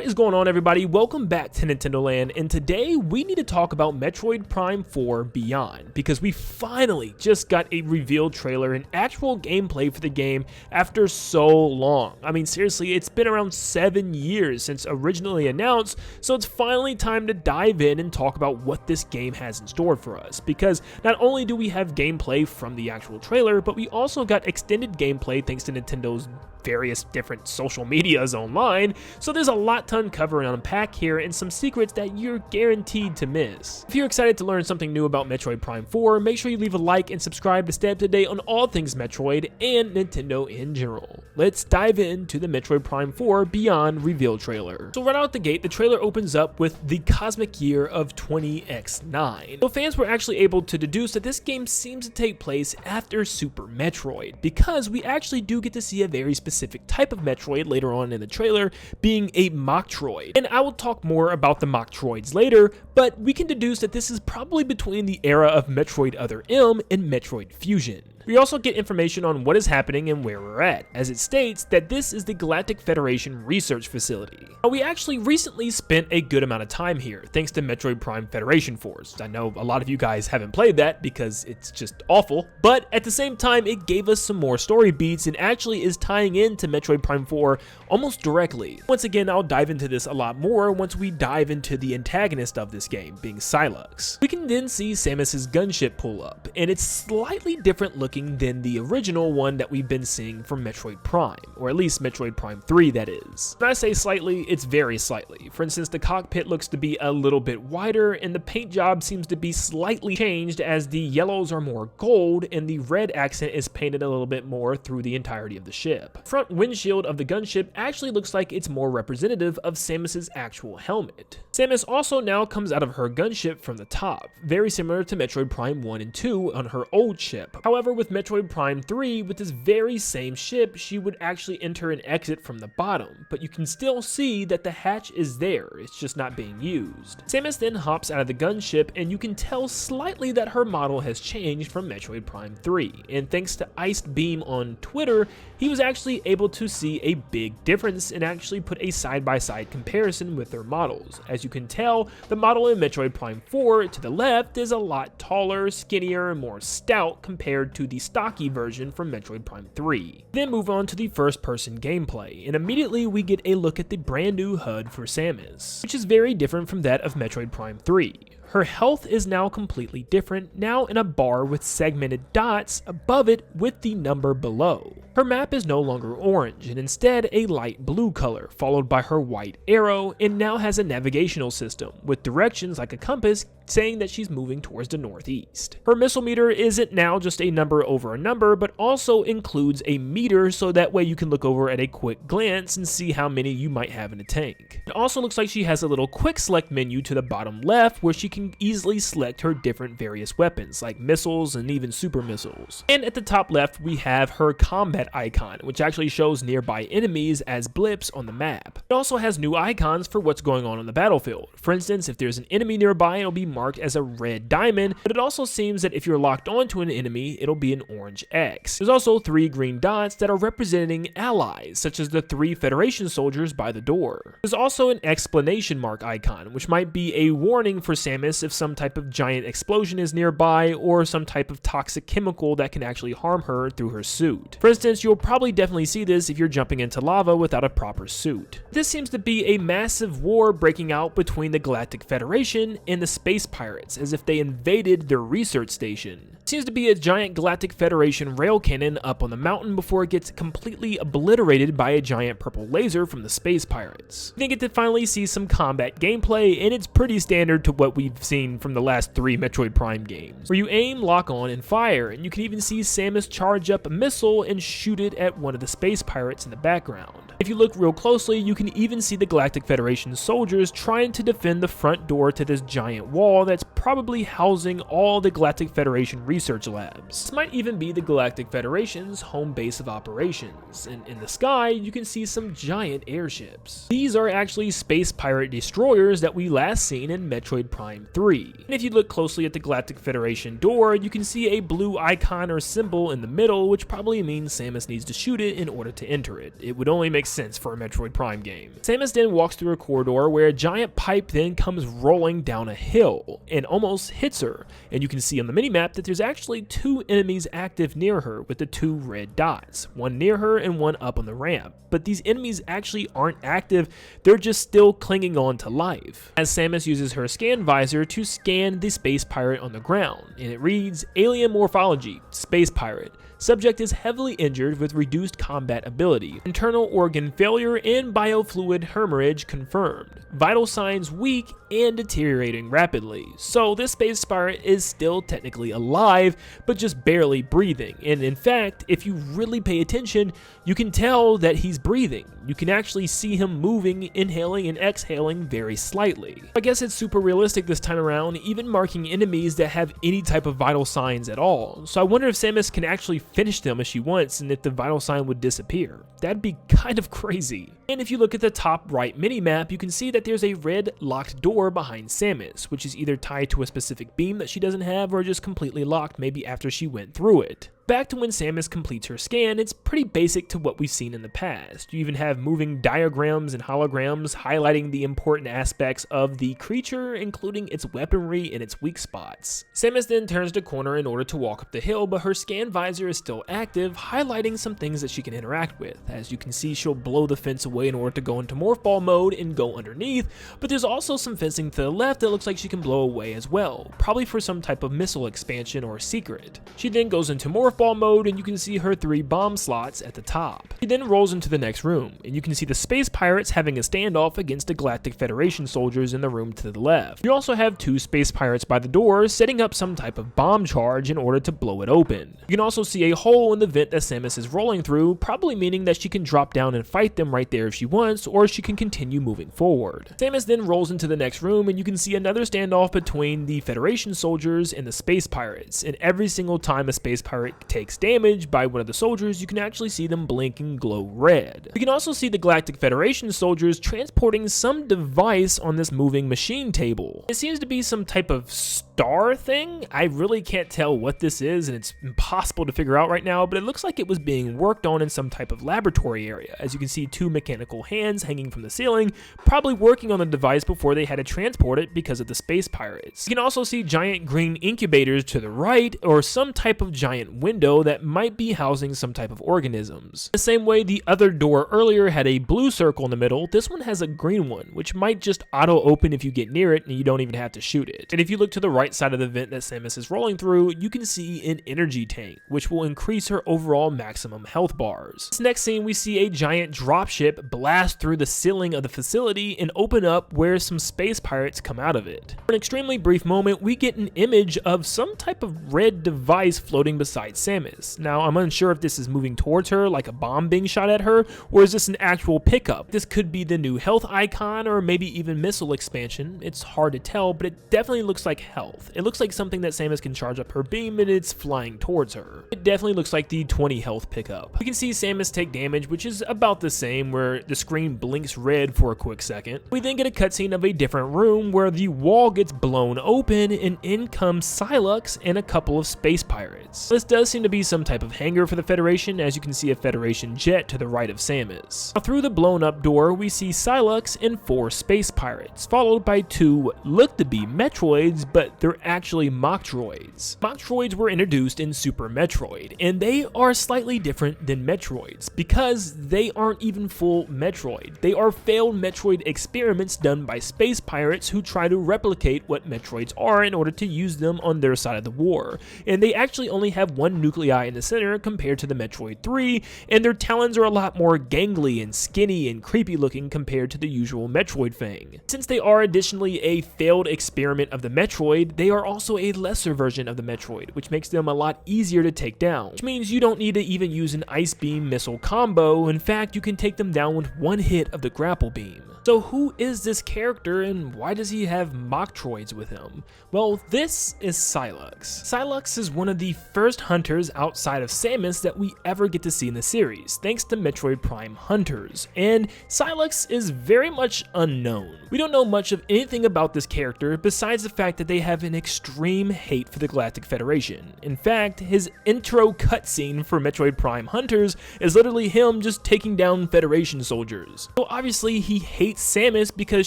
What is going on, everybody? Welcome back to Nintendo Land, and today we need to talk about Metroid Prime 4 Beyond, because we finally just got a revealed trailer and actual gameplay for the game after so long. I mean, seriously, it's been around 7 years since originally announced, so it's finally time to dive in and talk about what this game has in store for us, because not only do we have gameplay from the actual trailer, but we also got extended gameplay thanks to Nintendo's various different social medias online, so there's a lot to uncover and unpack here and some secrets that you're guaranteed to miss. If you're excited to learn something new about Metroid Prime 4, make sure you leave a like and subscribe to stay up to date on all things Metroid and Nintendo in general. Let's dive into the Metroid Prime 4 Beyond reveal trailer. So right out the gate, the trailer opens up with the cosmic year of 20X9. So fans were actually able to deduce that this game seems to take place after Super Metroid, because we actually do get to see a very specific type of Metroid later on in the trailer, being a Mocktroid. And I will talk more about the Mocktroids later, but we can deduce that this is probably between the era of Metroid Other M and Metroid Fusion. We also get information on what is happening and where we're at, as it states that this is the Galactic Federation Research Facility. Now, we actually recently spent a good amount of time here, thanks to Metroid Prime Federation Force. I know a lot of you guys haven't played that because it's just awful, but at the same time, it gave us some more story beats and actually is tying into Metroid Prime 4 almost directly. Once again, I'll dive into this a lot more once we dive into the antagonist of this game, being Sylux. We can then see Samus's gunship pull up, and it's slightly different looking than the original one that we've been seeing from Metroid Prime, or at least Metroid Prime 3 that is. When I say slightly, it's very slightly. For instance, the cockpit looks to be a little bit wider, and the paint job seems to be slightly changed as the yellows are more gold and the red accent is painted a little bit more through the entirety of the ship. Front windshield of the gunship actually looks like it's more representative of Samus's actual helmet. Samus also now comes out of her gunship from the top, very similar to Metroid Prime 1 and 2 on her old ship. However, with Metroid Prime 3, with this very same ship, she would actually enter and exit from the bottom, but you can still see that the hatch is there, it's just not being used. Samus then hops out of the gunship, and you can tell slightly that her model has changed from Metroid Prime 3, and thanks to Iced Beam on Twitter, he was actually able to see a big difference and actually put a side-by-side comparison with their models. As you can tell, the model in Metroid Prime 4 to the left is a lot taller, skinnier, and more stout compared to the stocky version from Metroid Prime 3. Then move on to the first-person gameplay, and immediately we get a look at the brand new HUD for Samus, which is very different from that of Metroid Prime 3. Her health is now completely different, now in a bar with segmented dots above it with the number below. Her map is no longer orange, and instead a light blue color, followed by her white arrow, and now has a navigational system, with directions like a compass saying that she's moving towards the northeast. Her missile meter isn't now just a number over a number, but also includes a meter, so that way you can look over at a quick glance and see how many you might have in a tank. It also looks like she has a little quick select menu to the bottom left, where she can easily select her different various weapons, like missiles and even super missiles. And at the top left, we have her combat icon, which actually shows nearby enemies as blips on the map. It also has new icons for what's going on the battlefield. For instance, if there's an enemy nearby, it'll be marked as a red diamond, but it also seems that if you're locked onto an enemy, it'll be an orange X. There's also 3 green dots that are representing allies, such as the 3 Federation soldiers by the door. There's also an exclamation mark icon, which might be a warning for Samus if some type of giant explosion is nearby, or some type of toxic chemical that can actually harm her through her suit. For instance, you'll probably definitely see this if you're jumping into lava without a proper suit. This seems to be a massive war breaking out between the Galactic Federation and the Space Pirates, as if they invaded their research station. It seems to be a giant Galactic Federation rail cannon up on the mountain before it gets completely obliterated by a giant purple laser from the Space Pirates. We then get to finally see some combat gameplay, and it's pretty standard to what we've seen from the last 3 Metroid Prime games, where you aim, lock on, and fire, and you can even see Samus charge up a missile and shoot it at one of the Space Pirates in the background. If you look real closely, you can even see the Galactic Federation soldiers trying to defend the front door to this giant wall that's probably housing all the Galactic Federation research research labs. This might even be the Galactic Federation's home base of operations, and in the sky you can see some giant airships. These are actually space pirate destroyers that we last seen in Metroid Prime 3. And if you look closely at the Galactic Federation door, you can see a blue icon or symbol in the middle, which probably means Samus needs to shoot it in order to enter it. It would only make sense for a Metroid Prime game. Samus then walks through a corridor where a giant pipe then comes rolling down a hill and almost hits her, and you can see on the minimap that there's actually 2 enemies active near her with the 2 red dots, one near her and one up on the ramp. But these enemies actually aren't active, they're just still clinging on to life. As Samus uses her scan visor to scan the space pirate on the ground, and it reads, Alien Morphology, Space Pirate. Subject is heavily injured with reduced combat ability. Internal organ failure and biofluid hemorrhage confirmed. Vital signs weak and deteriorating rapidly. So this space pirate is still technically alive, but just barely breathing. And in fact, if you really pay attention, you can tell that he's breathing. You can actually see him moving, inhaling and exhaling very slightly. I guess it's super realistic this time around, even marking enemies that have any type of vital signs at all. So I wonder if Samus can actually finish them as she wants and if the vital sign would disappear. That'd be kind of crazy. And if you look at the top right minimap, you can see that there's a red locked door behind Samus, which is either tied to a specific beam that she doesn't have or just completely locked maybe after she went through it. Back to when Samus completes her scan, it's pretty basic to what we've seen in the past. You even have moving diagrams and holograms highlighting the important aspects of the creature, including its weaponry and its weak spots. Samus then turns the corner in order to walk up the hill, but her scan visor is still active, highlighting some things that she can interact with. As you can see, she'll blow the fence away in order to go into Morph Ball mode and go underneath, but there's also some fencing to the left that looks like she can blow away as well, probably for some type of missile expansion or secret. She then goes into Morph Ball mode and you can see her 3 bomb slots at the top. She then rolls into the next room and you can see the space pirates having a standoff against the Galactic Federation soldiers in the room to the left. You also have 2 space pirates by the door setting up some type of bomb charge in order to blow it open. You can also see a hole in the vent that Samus is rolling through, probably meaning that she can drop down and fight them right there if she wants, or she can continue moving forward. Samus then rolls into the next room and you can see another standoff between the Federation soldiers and the space pirates, and every single time a space pirate takes damage by one of the soldiers, you can actually see them blink and glow red. You can also see the Galactic Federation soldiers transporting some device on this moving machine table. It seems to be some type of star thing. I really can't tell what this is and it's impossible to figure out right now, but it looks like it was being worked on in some type of laboratory area. As you can see, 2 mechanical hands hanging from the ceiling, probably working on the device before they had to transport it because of the space pirates. You can also see giant green incubators to the right, or some type of giant window that might be housing some type of organisms. The same way the other door earlier had a blue circle in the middle, this one has a green one, which might just auto open if you get near it and you don't even have to shoot it. And if you look to the right side of the vent that Samus is rolling through, you can see an energy tank, which will increase her overall maximum health bars. This next scene, we see a giant dropship blast through the ceiling of the facility and open up where some space pirates come out of it. For an extremely brief moment, we get an image of some type of red device floating beside Samus. Now, I'm unsure if this is moving towards her like a bomb being shot at her, or is this an actual pickup? This could be the new health icon or maybe even missile expansion. It's hard to tell, but it definitely looks like health. It looks like something that Samus can charge up her beam and it's flying towards her. It definitely looks like the 20 health pickup. We can see Samus take damage, which is about the same, where the screen blinks red for a quick second. We then get a cutscene of a different room where the wall gets blown open and in comes Sylux and a couple of space pirates. This does seem to be some type of hangar for the Federation, as you can see a Federation jet to the right of Samus. Now, through the blown up door, we see Sylux and 4 space pirates, followed by 2 look to be Metroids, but they're actually mock droids. Mock droids were introduced in Super Metroid, and they are slightly different than Metroids because they aren't even full Metroid. They are failed Metroid experiments done by space pirates who try to replicate what Metroids are in order to use them on their side of the war, and they actually only have 1 nuclei in the center compared to the Metroid 3, and their talons are a lot more gangly and skinny and creepy looking compared to the usual Metroid Fang. Since they are additionally a failed experiment of the Metroid, they are also a lesser version of the Metroid, which makes them a lot easier to take down, which means you don't need to even use an ice beam missile combo. In fact, you can take them down with 1 hit of the grapple beam. So who is this character and why does he have Metroids with him? Well, this is Sylux. Sylux is one of the first hunters outside of Samus that we ever get to see in the series, thanks to Metroid Prime Hunters, and Sylux is very much unknown. We don't know much of anything about this character besides the fact that they have an extreme hate for the Galactic Federation. In fact, his intro cutscene for Metroid Prime Hunters is literally him just taking down Federation soldiers. So obviously he hates Samus because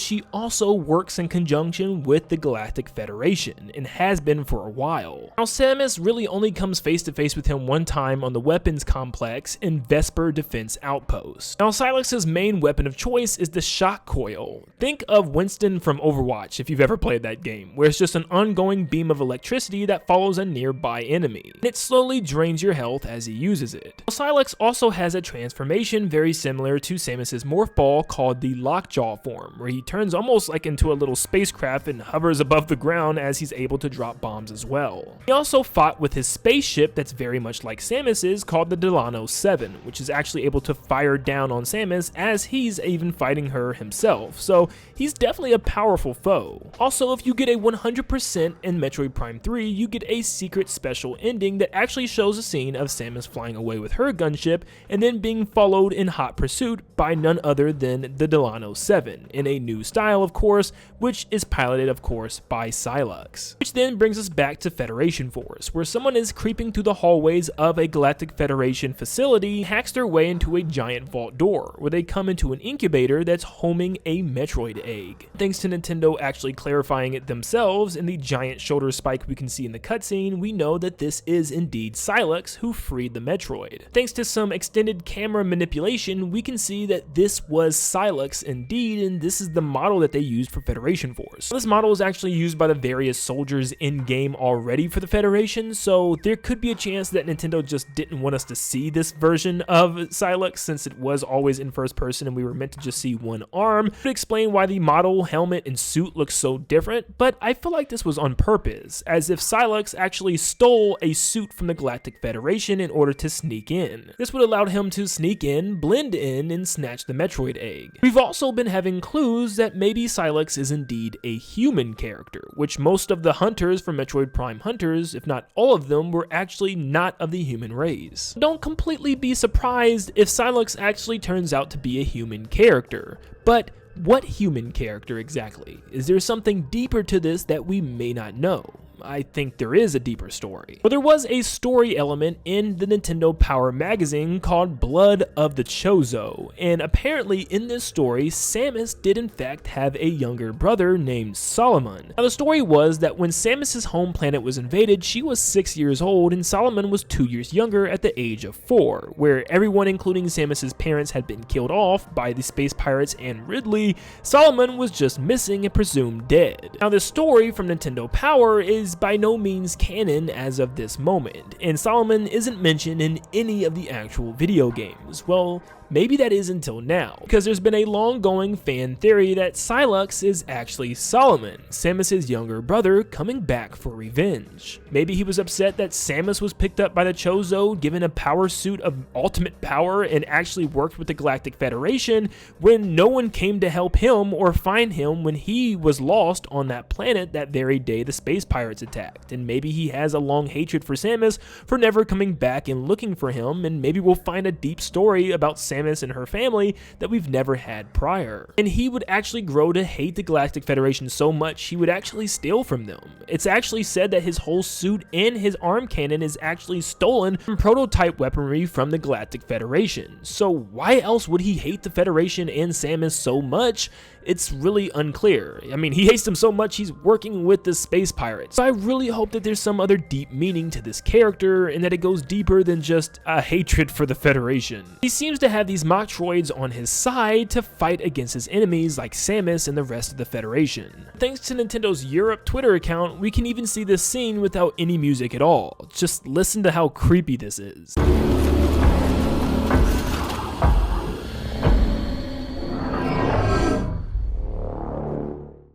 she also works in conjunction with the Galactic Federation and has been for a while. Now Samus really only comes face to face with him one time on the weapons complex in Vesper Defense Outpost. Now Sylux's main weapon of choice is the shock coil. Think of Winston from Overwatch if you've ever played that game, where it's just an ongoing beam of electricity that follows a nearby enemy, and it slowly drains your health as he uses it. Now, Sylux also has a transformation very similar to Samus's Morph Ball called the Lockjaw form, where he turns almost like into a little spacecraft and hovers above the ground as he's able to drop bombs as well. He also fought with his spaceship that's very much like Samus's called the Delano 7, which is actually able to fire down on Samus as he's even fighting her himself, so he's definitely a powerful foe. Also, if you get a 100% in Metroid Prime 3, you get a secret special ending that actually shows a scene of Samus flying away with her gunship and then being followed in hot pursuit by none other than the Delano 7, in a new style of course, which is piloted of course by Sylux. Which then brings us back to Federation Force, where someone is creeping through the hallways of a Galactic Federation facility, hacks their way into a giant vault door, where they come into an incubator that's homing a Metroid egg. Thanks to Nintendo actually clarifying it themselves in the giant shoulder spike we can see in the cutscene, we know that this is indeed Sylux who freed the Metroid. Thanks to some extended camera manipulation, we can see that this was Sylux indeed, and this is the model that they used for Federation Force. This model is actually used by the various soldiers in-game already for the Federation, so there could be a chance that Nintendo just didn't want us to see this version of Sylux since it was always in first person and we were meant to just see one arm. It would explain why the model, helmet, and suit look so different, but I feel like this was on purpose, as if Sylux actually stole a suit from the Galactic Federation in order to sneak in. This would allow him to sneak in, blend in, and snatch the Metroid egg. We've also been having clues that maybe Sylux is indeed a human character, which most of the hunters from Metroid Prime Hunters, if not all of them, were actually not of the human race. Don't completely be surprised if Sylux actually turns out to be a human character, but what human character exactly? Is there something deeper to this that we may not know? I think there is a deeper story. Well, there was a story element in the Nintendo Power magazine called Blood of the Chozo, and apparently in this story, Samus did in fact have a younger brother named Solomon. Now the story was that when Samus's home planet was invaded, she was 6 years old and Solomon was 2 years younger at the age of 4, where everyone including Samus's parents had been killed off by the space pirates and Ridley. Solomon was just missing and presumed dead. Now the story from Nintendo Power is by no means canon as of this moment, and Solomon isn't mentioned in any of the actual video games. Well, maybe that is until now, because there's been a long-going fan theory that Sylux is actually Solomon, Samus's younger brother, coming back for revenge. Maybe he was upset that Samus was picked up by the Chozo, given a power suit of ultimate power, and actually worked with the Galactic Federation when no one came to help him or find him when he was lost on that planet that very day the space pirates attacked. And maybe he has a long hatred for Samus for never coming back and looking for him, and maybe we'll find a deep story about Samus and her family that we've never had prior. And he would actually grow to hate the Galactic Federation so much he would actually steal from them. It's actually said that his whole suit and his arm cannon is actually stolen from prototype weaponry from the Galactic Federation. So why else would he hate the Federation and Samus so much? It's really unclear. I mean, he hates them so much he's working with the space pirates. So I really hope that there's some other deep meaning to this character and that it goes deeper than just a hatred for the Federation. He seems to have these Metroids on his side to fight against his enemies like Samus and the rest of the Federation. Thanks to Nintendo's Europe Twitter account, we can even see this scene without any music at all. Just listen to how creepy this is.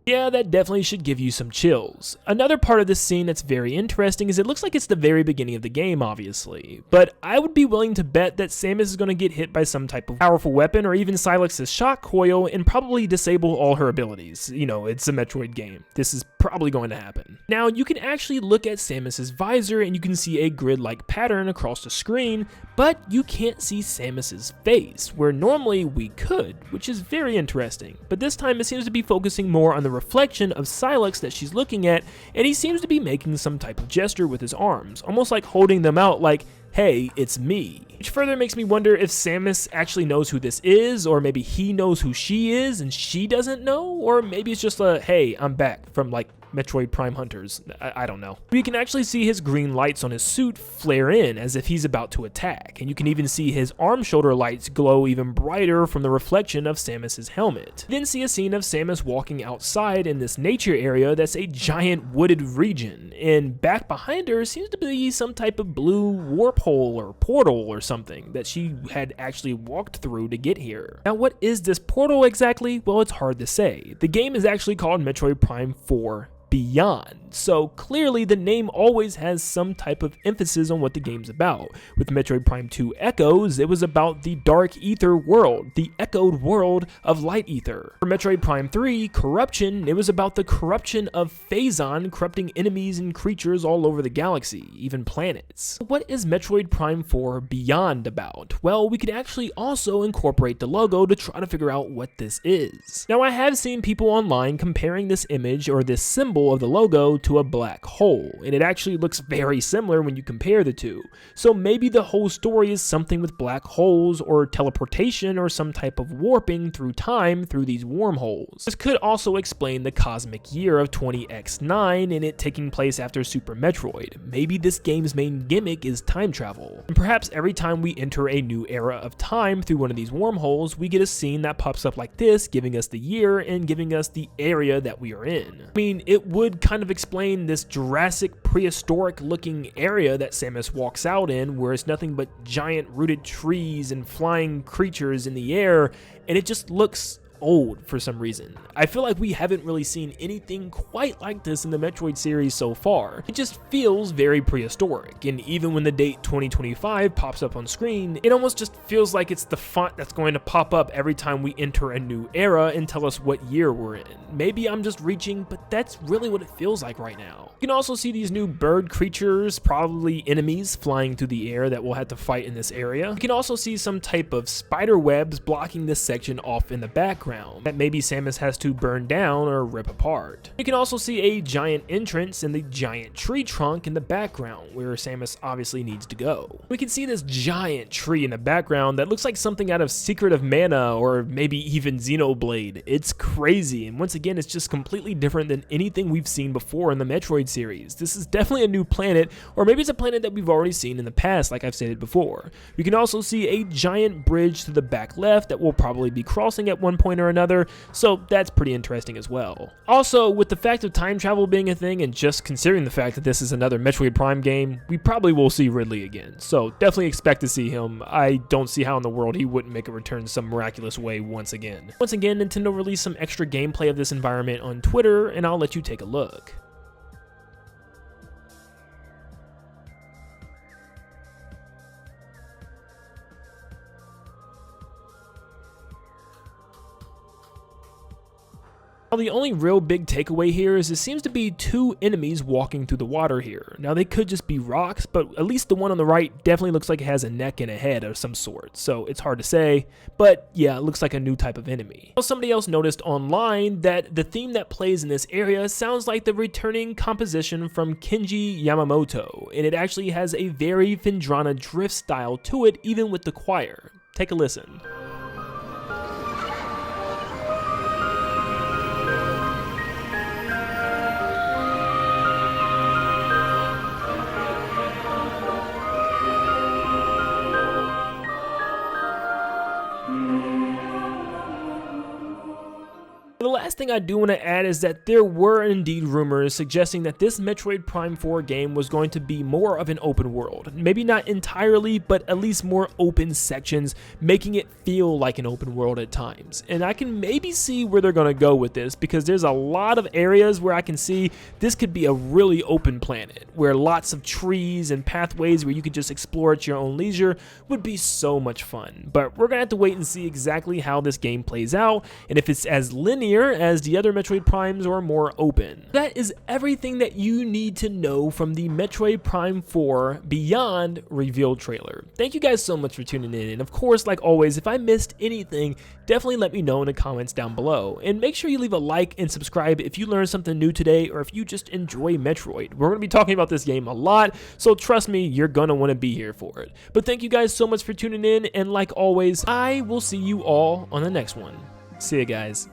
Yeah, that definitely should give you some chills. Another part of this scene that's very interesting is it looks like it's the very beginning of the game, obviously, but I would be willing to bet that Samus is going to get hit by some type of powerful weapon or even Silex's shock coil and probably disable all her abilities. You know, it's a Metroid game. This is probably going to happen. Now, you can actually look at Samus's visor and you can see a grid-like pattern across the screen, but you can't see Samus's face, where normally we could, which is very interesting. But this time it seems to be focusing more on the reflection of Silex that she's looking at, and he seems to be making some type of gesture with his arms, almost like holding them out like, hey, it's me. Which further makes me wonder if Samus actually knows who this is, or maybe he knows who she is and she doesn't know, or maybe it's just a, hey, I'm back from like Metroid Prime Hunters. I don't know. We can actually see his green lights on his suit flare in as if he's about to attack, and you can even see his arm shoulder lights glow even brighter from the reflection of Samus's helmet. We then see a scene of Samus walking outside in this nature area that's a giant wooded region, and back behind her seems to be some type of blue warp hole or portal or something that she had actually walked through to get here. Now, what is this portal exactly? Well, it's hard to say. The game is actually called Metroid Prime 4 Beyond, so clearly the name always has some type of emphasis on what the game's about. With Metroid Prime 2 Echoes, it was about the Dark Ether world, the echoed world of Light Ether. For Metroid Prime 3 Corruption, it was about the corruption of Phazon corrupting enemies and creatures all over the galaxy, even planets. What is Metroid Prime 4 Beyond about? Well, we could actually also incorporate the logo to try to figure out what this is. Now, I have seen people online comparing this image or this symbol of the logo to a black hole, and it actually looks very similar when you compare the two. So maybe the whole story is something with black holes or teleportation or some type of warping through time through these wormholes. This could also explain the cosmic year of 20X9 and it taking place after Super Metroid. Maybe this game's main gimmick is time travel, and perhaps every time we enter a new era of time through one of these wormholes, we get a scene that pops up like this, giving us the year and giving us the area that we are in. I mean, it would kind of explain this Jurassic prehistoric looking area that Samus walks out in, where it's nothing but giant rooted trees and flying creatures in the air, and it just looks old for some reason. I feel like we haven't really seen anything quite like this in the Metroid series so far. It just feels very prehistoric, and even when the date 2025 pops up on screen, it almost just feels like it's the font that's going to pop up every time we enter a new era and tell us what year we're in. Maybe I'm just reaching, but that's really what it feels like right now. You can also see these new bird creatures, probably enemies, flying through the air that we'll have to fight in this area. You can also see some type of spider webs blocking this section off in the background that maybe Samus has to burn down or rip apart. You can also see a giant entrance in the giant tree trunk in the background where Samus obviously needs to go. We can see this giant tree in the background that looks like something out of Secret of Mana or maybe even Xenoblade. It's crazy, and once again, it's just completely different than anything we've seen before in the Metroid series. This is definitely a new planet, or maybe it's a planet that we've already seen in the past, like I've stated before. We can also see a giant bridge to the back left that we'll probably be crossing at one point or another, so that's pretty interesting as well. Also, with the fact of time travel being a thing, and just considering the fact that this is another Metroid Prime game, we probably will see Ridley again, so definitely expect to see him. I don't see how in the world he wouldn't make a return some miraculous way once again. Once again, Nintendo released some extra gameplay of this environment on Twitter, and I'll let you take a look. Now, the only real big takeaway here is it seems to be two enemies walking through the water here. Now, they could just be rocks, but at least the one on the right definitely looks like it has a neck and a head of some sort, so it's hard to say, but yeah, it looks like a new type of enemy. Now, somebody else noticed online that the theme that plays in this area sounds like the returning composition from Kenji Yamamoto, and it actually has a very Phendrana drift style to it, even with the choir. Take a listen. The last thing I do want to add is that there were indeed rumors suggesting that this Metroid Prime 4 game was going to be more of an open world. Maybe not entirely, but at least more open sections, making it feel like an open world at times. And I can maybe see where they're going to go with this, because there's a lot of areas where I can see this could be a really open planet, where lots of trees and pathways where you could just explore at your own leisure would be so much fun. But we're going to have to wait and see exactly how this game plays out, and if it's as linear as the other Metroid Primes or more open. That is everything that you need to know from the Metroid Prime 4 Beyond reveal trailer. Thank you guys so much for tuning in, and of course, like always, if I missed anything, definitely let me know in the comments down below. And make sure you leave a like and subscribe if you learned something new today, or if you just enjoy Metroid. We're going to be talking about this game a lot, so trust me, you're going to want to be here for it. But thank you guys so much for tuning in, and like always, I will see you all on the next one. See ya, guys.